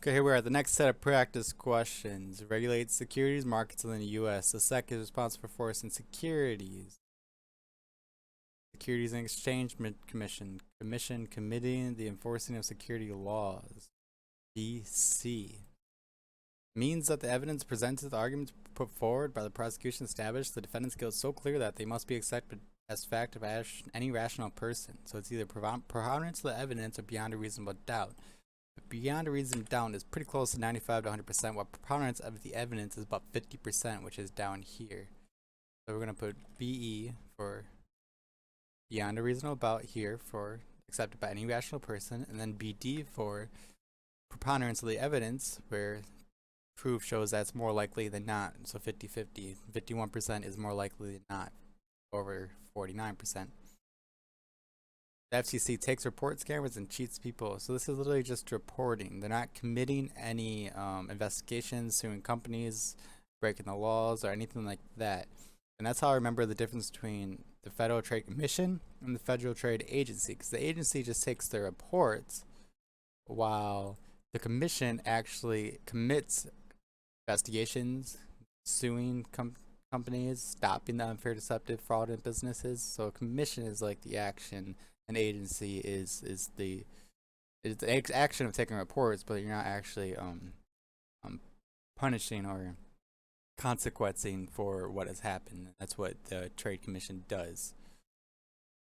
Okay, here we are. The next set of practice questions. Regulates securities markets in the U.S. The SEC is responsible for enforcing securities. Securities and Exchange Commission. Committing the enforcing of security laws. BC. Means that the evidence presented to the arguments put forward by the prosecution established the defendant's guilt so clear that they must be accepted as fact by any rational person. So it's either preponderance of the evidence or beyond a reasonable doubt. Beyond a reasonable doubt is pretty close to 95 to 100%, while preponderance of the evidence is about 50%, which is down here. So we're going to put BE for beyond a reasonable doubt here for accepted by any rational person, and then BD for preponderance of the evidence, where proof shows that's more likely than not. So 50-50, 51% is more likely than not over 49%. The FCC takes report scammers and cheats people. So this is literally just reporting. They're not committing any investigations, suing companies, breaking the laws, or anything like that. And that's how I remember the difference between the Federal Trade Commission and the Federal Trade Agency, because the agency just takes their reports, while the commission actually commits investigations, suing companies, stopping the unfair, deceptive, fraudulent businesses. So a commission is like the action. An agency is the action of taking reports, but you're not actually punishing or consequencing for what has happened. That's what the Trade Commission does.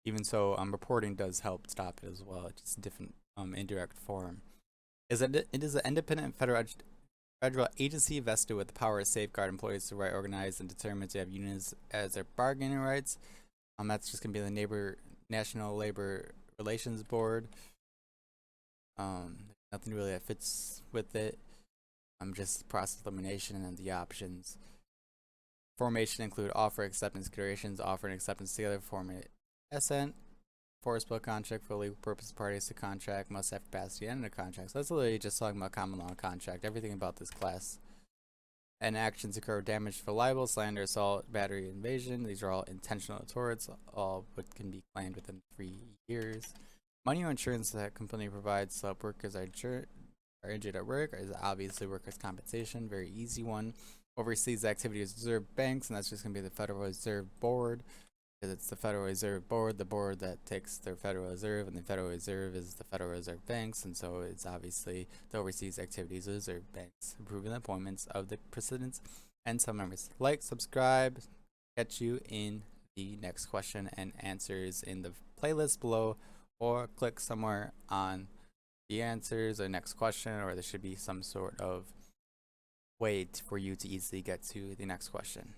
Even so, reporting does help stop it as well. It's just a different indirect form. It is an independent federal agency vested with the power to safeguard employees to right, organize, and determine to have unions as their bargaining rights. That's just gonna be the National Labor Relations Board. Nothing really that fits with it. Just process elimination and the options. Formation include offer, acceptance, considerations, offer and acceptance together form an assent. Enforceable contract for legal purposes. Parties to contract must have capacity and a contract. So that's literally just talking about common law contract. Everything about this class. And actions occur damage for libel, slander, assault, battery, invasion. These are all intentional torts, all what can be claimed within 3 years. Money or insurance that company provides so workers are injured at work is obviously workers' compensation. Very easy one. Oversees activities of reserve banks, and that's just going to be the Federal Reserve Board. Because it's the Federal Reserve Board, the board that takes their Federal Reserve, and the Federal Reserve is the Federal Reserve Banks, and so it's obviously the overseas activities of reserve banks, approving the appointments of the presidents and some members. Like, subscribe, catch you in the next question and answers in the playlist below, or click somewhere on the answers or next question, or there should be some sort of way for you to easily get to the next question.